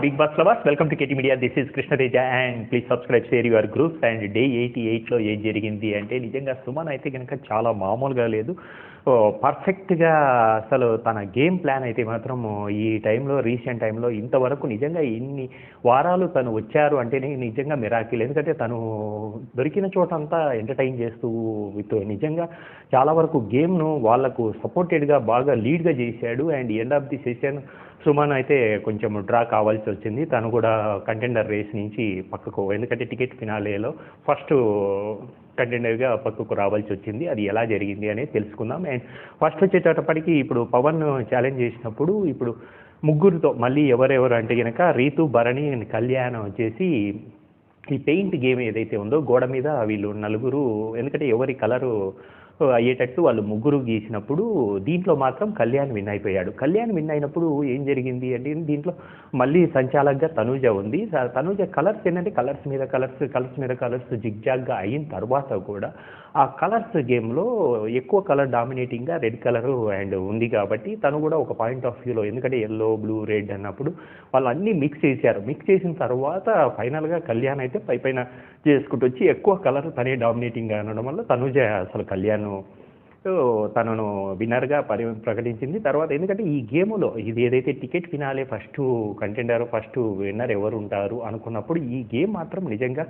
Big Boss lovers, welcome to KT Media. This is Krishna Teja and please subscribe, share your groups. And day 88లో ఏం జరిగింది అంటే నిజంగా సుమన్ అయితే కనుక చాలా మామూలుగా లేదు. పర్ఫెక్ట్గా అసలు తన గేమ్ ప్లాన్ అయితే మాత్రం ఈ టైంలో రీసెంట్ టైంలో ఇంతవరకు నిజంగా ఇన్ని వారాలు తను వచ్చారు అంటేనే నిజంగా మిరాకిల్. ఎందుకంటే తను దొరికిన చోటంతా ఎంటర్టైన్ చేస్తూ నిజంగా చాలా వరకు గేమ్ను వాళ్లకు సపోర్టెడ్గా బాగా లీడ్గా చేశాడు. And end of the session Suman అయితే కొంచెం డ్రా కావాల్సి వచ్చింది. తను కూడా కంటెండర్ రేస్ నుంచి పక్కకు, ఎందుకంటే టికెట్ ఫినాలేలో ఫస్ట్ కంటెండర్గా పక్కకు రావాల్సి వచ్చింది. అది ఎలా జరిగింది అనేది తెలుసుకుందాం. అండ్ ఫస్ట్ వచ్చేటప్పటికి ఇప్పుడు పవన్ ఛాలెంజ్ చేసినప్పుడు ఇప్పుడు ముగ్గురితో మళ్ళీ ఎవరెవరు అంటే కనుక రీతు, భరణి అండ్ కళ్యాణ్ వచ్చేసి ఈ పెయింట్ గేమ్ ఏదైతే ఉందో గోడ మీద వీళ్ళు నలుగురు, ఎందుకంటే ఎవరి కలరు అయ్యేటట్టు వాళ్ళు ముగ్గురు గీసినప్పుడు దీంట్లో మాత్రం కళ్యాణ్ విన్ అయిపోయాడు. కళ్యాణ్ విన్ అయినప్పుడు ఏం జరిగింది అంటే దీంట్లో మళ్ళీ సంచాలకుగా తనూజ ఉంది. తనూజ కలర్స్ ఏంటంటే కలర్స్ మీద కలర్స్ జిగ్జాగ్గా అయిన తర్వాత కూడా ఆ కలర్స్ గేమ్లో ఎక్కువ కలర్ డామినేటింగ్గా రెడ్ కలర్ అండ్ ఉంది కాబట్టి తను కూడా ఒక పాయింట్ ఆఫ్ వ్యూలో, ఎందుకంటే ఎల్లో, బ్లూ, రెడ్ అన్నప్పుడు వాళ్ళు అన్నీ మిక్స్ చేశారు. మిక్స్ చేసిన తర్వాత ఫైనల్గా కళ్యాణ్ అయితే పైన చేసుకుంటూ వచ్చి ఎక్కువ కలర్ తనే డామినేటింగ్గా అనడం వల్ల తనూజ అసలు కళ్యాణ్ తనను విన్నర్గా ప్రకటించింది. తర్వాత ఎందుకంటే ఈ గేమ్లో ఇది ఏదైతే ticket finale first contender first winner ఎవరు ఉంటారు అనుకున్నప్పుడు ఈ గేమ్ మాత్రం నిజంగా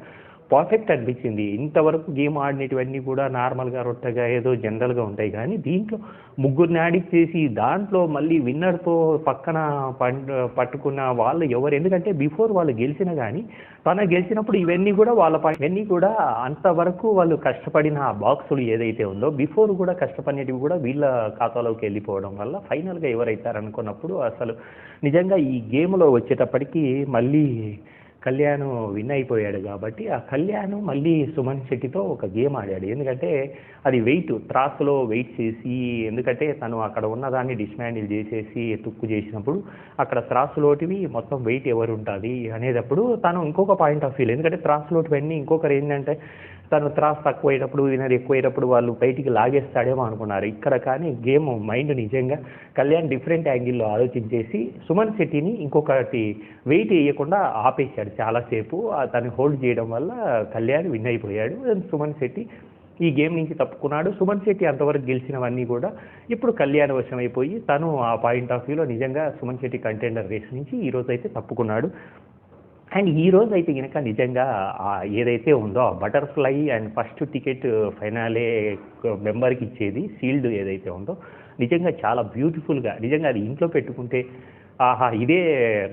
పర్ఫెక్ట్ అనిపించింది. ఇంతవరకు గేమ్ ఆడినటువన్నీ కూడా నార్మల్గా రొట్టగా ఏదో జనరల్గా ఉంటాయి, కానీ దీంట్లో ముగ్గురిని ఆడిచ్చేసి దాంట్లో మళ్ళీ విన్నర్తో పక్కన పట్టుకున్న వాళ్ళు ఎవరు, ఎందుకంటే బిఫోర్ వాళ్ళు గెలిచిన కానీ తన గెలిచినప్పుడు ఇవన్నీ కూడా ఇవన్నీ కూడా అంతవరకు వాళ్ళు కష్టపడిన ఆ బాక్సులు ఏదైతే ఉందో బిఫోర్ కూడా కష్టపడినవి కూడా వీళ్ళ ఖాతాలోకి వెళ్ళిపోవడం వల్ల ఫైనల్గా ఎవరైతారనుకున్నప్పుడు అసలు నిజంగా ఈ గేమ్లో వచ్చేటప్పటికి మళ్ళీ కళ్యాణ్ విన్ అయిపోయాడు. కాబట్టి ఆ కళ్యాణ్ మళ్ళీ సుమన్ శెట్టితో ఒక గేమ్ ఆడాడు. ఎందుకంటే అది వెయిట్ త్రాసులో వెయిట్ చేసి, ఎందుకంటే తను అక్కడ ఉన్నదాన్ని డిస్మాండిల్ చేసేసి తుక్కు చేసినప్పుడు అక్కడ త్రాసులోటివి మొత్తం వెయిట్ ఎవరు ఉంటుంది అనేటప్పుడు తను ఇంకొక పాయింట్ ఆఫ్ వ్యూ, ఎందుకంటే త్రాసులోటివన్నీ ఇంకొకరు ఏంటంటే తను త్రాస్ తక్కువైనప్పుడు వినర్ ఎక్కువైనప్పుడు వాళ్ళు బయటికి లాగేస్తాడేమో అనుకున్నారు. ఇక్కడ కానీ గేమ్ మైండ్ నిజంగా కళ్యాణ్ డిఫరెంట్ యాంగిల్లో ఆలోచించేసి సుమన్ శెట్టిని ఇంకొకటి వెయిట్ వేయకుండా ఆపేశాడు చాలాసేపు. తను హోల్డ్ చేయడం వల్ల కళ్యాణ్ విన్ అయిపోయాడు. సుమన్ శెట్టి ఈ గేమ్ నుంచి తప్పుకున్నాడు. సుమన్ శెట్టి అంతవరకు గెలిచినవన్నీ కూడా ఇప్పుడు కళ్యాణ్ వశం అయిపోయి తను ఆ పాయింట్ ఆఫ్ వ్యూలో నిజంగా సుమన్ శెట్టి కంటెండర్ రేస్ నుంచి ఈరోజు అయితే తప్పుకున్నాడు. అండ్ ఈరోజు అయితే కనుక నిజంగా ఏదైతే ఉందో ఆ బటర్ఫ్లై అండ్ ఫస్ట్ టికెట్ ఫైనాలే మెంబర్కి ఇచ్చేది సీల్డ్ ఏదైతే ఉందో నిజంగా చాలా బ్యూటిఫుల్గా, నిజంగా అది ఇంట్లో పెట్టుకుంటే ఆహా ఇదే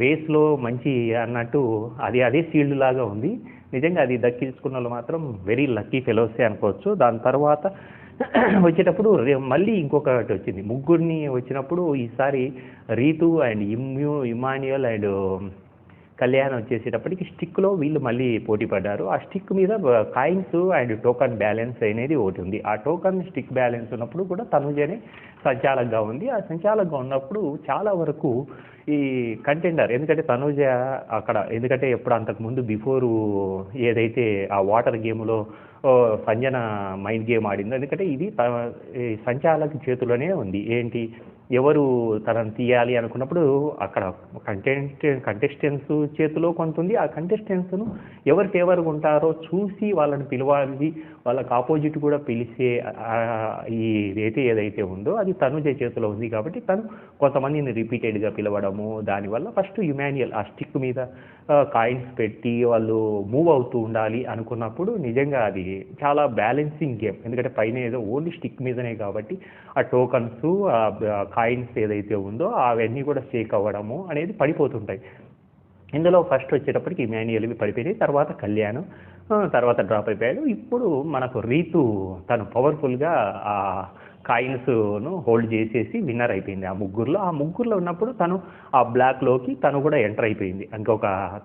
రేస్లో మంచి అన్నట్టు అదే సీల్డ్ లాగా ఉంది. నిజంగా అది దక్కించుకున్న వాళ్ళు మాత్రం వెరీ లక్కీ ఫెలోసే అనుకోవచ్చు. దాని తర్వాత వచ్చేటప్పుడు మళ్ళీ ఇంకొకటి వచ్చింది, ముగ్గురిని వచ్చినప్పుడు ఈసారి Ritu and Emmanuel and Kalyan వచ్చేసేటప్పటికి స్టిక్లో వీళ్ళు మళ్ళీ పోటీ పడ్డారు. ఆ స్టిక్ మీద కాయిన్స్ అండ్ టోకన్ బ్యాలెన్స్ అనేది ఒకటి ఉంది. ఆ టోకన్ స్టిక్ బ్యాలెన్స్ ఉన్నప్పుడు కూడా తనుజనే సంచాలకుగా ఉంది. ఆ సంచాలకుగా ఉన్నప్పుడు చాలా వరకు ఈ కంటెండర్, ఎందుకంటే తనుజ అక్కడ, ఎందుకంటే ఎప్పుడు అంతకుముందు బిఫోరు ఏదైతే ఆ వాటర్ గేమ్లో సంజన మైండ్ గేమ్ ఆడిందో, ఎందుకంటే ఇది సంచాలక చేతిలోనే ఉంది. ఏంటి ఎవరు తనను తీయాలి అనుకున్నప్పుడు అక్కడ కంటెస్టెంట్స్ చేతిలో కొంత ఉంది. ఆ కంటెస్టెంట్స్ను ఎవరు ఫేవర్గా ఉంటారో చూసి వాళ్ళని పిలవాలి, వాళ్ళకి ఆపోజిట్ కూడా పిలిచే ఈ రేట్ ఏదైతే ఉందో అది తనుజ చేతిలో ఉంది. కాబట్టి తను కొంతమందిని రిపీటెడ్గా పిలవడము, దానివల్ల ఫస్ట్ ఇమాన్యుయల్ ఆ స్టిక్ మీద కాయిన్స్ పెట్టి వాళ్ళు మూవ్ అవుతూ ఉండాలి అనుకున్నప్పుడు నిజంగా అది చాలా బ్యాలెన్సింగ్ గేమ్, ఎందుకంటే పైన ఏదో ఓన్లీ స్టిక్ మీదనే కాబట్టి ఆ టోకన్స్ కాయిన్స్ ఏదైతే ఉందో అవన్నీ కూడా షేక్ అవ్వడము అనేది పడిపోతుంటాయి. ఇందులో ఫస్ట్ వచ్చేటప్పటికి ఇమాన్యుయల్వి పడిపోయినాయి, తర్వాత కళ్యాణ్ తర్వాత డ్రాప్ అయిపోయాడు. ఇప్పుడు మనకు రీతు తను పవర్ఫుల్గా ఆ కాయిన్స్ను హోల్డ్ చేసేసి విన్నర్ అయిపోయింది. ఆ ముగ్గురులో ఉన్నప్పుడు తను ఆ బ్లాక్లోకి తను కూడా ఎంటర్ అయిపోయింది.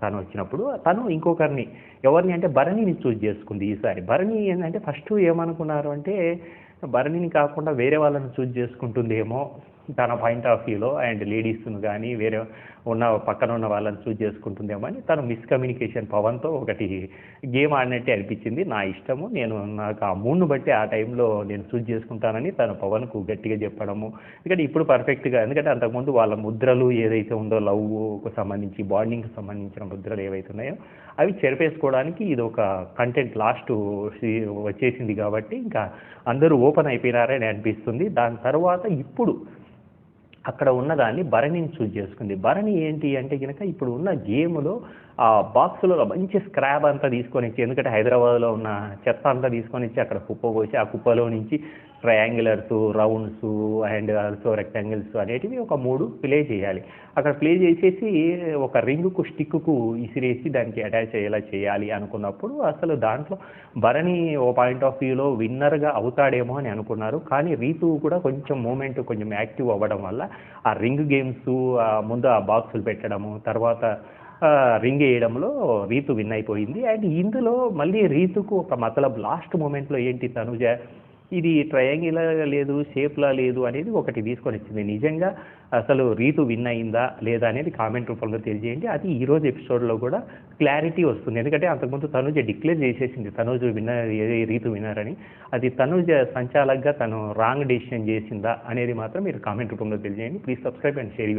తను వచ్చినప్పుడు తను ఇంకొకరిని ఎవరిని అంటే భరణిని చూజ్ చేసుకుంది. ఈసారి భరణి ఏంటంటే ఫస్ట్ ఏమనుకున్నారు అంటే భరణిని కాకుండా వేరే వాళ్ళని చూజ్ చేసుకుంటుందేమో, తన పాయింట్ ఆఫ్ వ్యూలో అండ్ లేడీస్ను కానీ వేరే పక్కన ఉన్న వాళ్ళని చూజ్ చేసుకుంటుందేమో అని తను మిస్కమ్యూనికేషన్ పవన్తో ఒకటి గేమ్ ఆడినట్టే అనిపించింది. నా ఇష్టము, నాకు ఆ మూడ్ను బట్టి ఆ టైంలో నేను చూజ్ చేసుకుంటానని తను పవన్కు గట్టిగా చెప్పడము. ఎందుకంటే ఇప్పుడు పర్ఫెక్ట్గా, ఎందుకంటే అంతకుముందు వాళ్ళ ముద్రలు ఏదైతే ఉందో లవ్కు సంబంధించి బాండింగ్కి సంబంధించిన ముద్రలు ఏవైతే ఉన్నాయో అవి చెరిపేసుకోవడానికి ఇది ఒక కంటెంట్ లాస్ట్ వచ్చేసింది కాబట్టి ఇంకా అందరూ ఓపెన్ అయిపోయినారని అనిపిస్తుంది. దాని తర్వాత ఇప్పుడు అక్కడ ఉన్నదాన్ని భరణిని చూజ్ చేసుకుంది. భరణి ఏంటి అంటే కనుక ఇప్పుడు ఉన్న గేమ్లో ఆ బాక్స్లో మంచి స్క్రాబ్ అంతా తీసుకొని ఇచ్చి, ఎందుకంటే హైదరాబాద్లో ఉన్న చెత్త అంతా తీసుకొని ఇచ్చి అక్కడ కుప్ప పోసి ఆ కుప్పలో నుంచి ట్రయాంగులర్స్, రౌండ్స్ అండ్ ఆల్సో రెక్టాంగిల్స్ అనేటివి ఒక 3 ప్లే చేయాలి. అక్కడ ప్లే చేసేసి ఒక రింగుకు స్టిక్కు ఇసిరేసి దానికి అటాచ్ అయ్యేలా చేయాలి అనుకున్నప్పుడు అసలు దాంట్లో భరణి ఓ పాయింట్ ఆఫ్ వ్యూలో విన్నర్గా అవుతాడేమో అని అనుకున్నారు. కానీ రీతు కూడా కొంచెం మూమెంట్ కొంచెం యాక్టివ్ అవ్వడం వల్ల ఆ రింగ్ గేమ్స్ ముందు ఆ బాక్సులు పెట్టడము, తర్వాత రింగ్ వేయడంలో రీతు విన్ అయిపోయింది. అండ్ ఇందులో మళ్ళీ రీతుకు ఒక మతలబ్ లాస్ట్ మూమెంట్లో ఏంటి, తనుజ ఇది ట్రయాంగిలా లేదు, షేప్లా లేదు అనేది ఒకటి తీసుకొని వచ్చింది. నిజంగా అసలు రీతు విన్ అయిందా లేదా అనేది కామెంట్ రూపంలో తెలియజేయండి. అది ఈరోజు ఎపిసోడ్లో కూడా క్లారిటీ వస్తుంది. ఎందుకంటే అంతకుముందు తనుజ డిక్లేర్ చేసేసింది తనుజ విన్నర్, రీతు విన్నర్ అని. అది తనుజ సంచాలకుగా తను రాంగ్ డెసిషన్ చేసిందా అనేది మాత్రం మీరు కామెంట్ రూపంలో తెలియజేయండి. Please subscribe and share.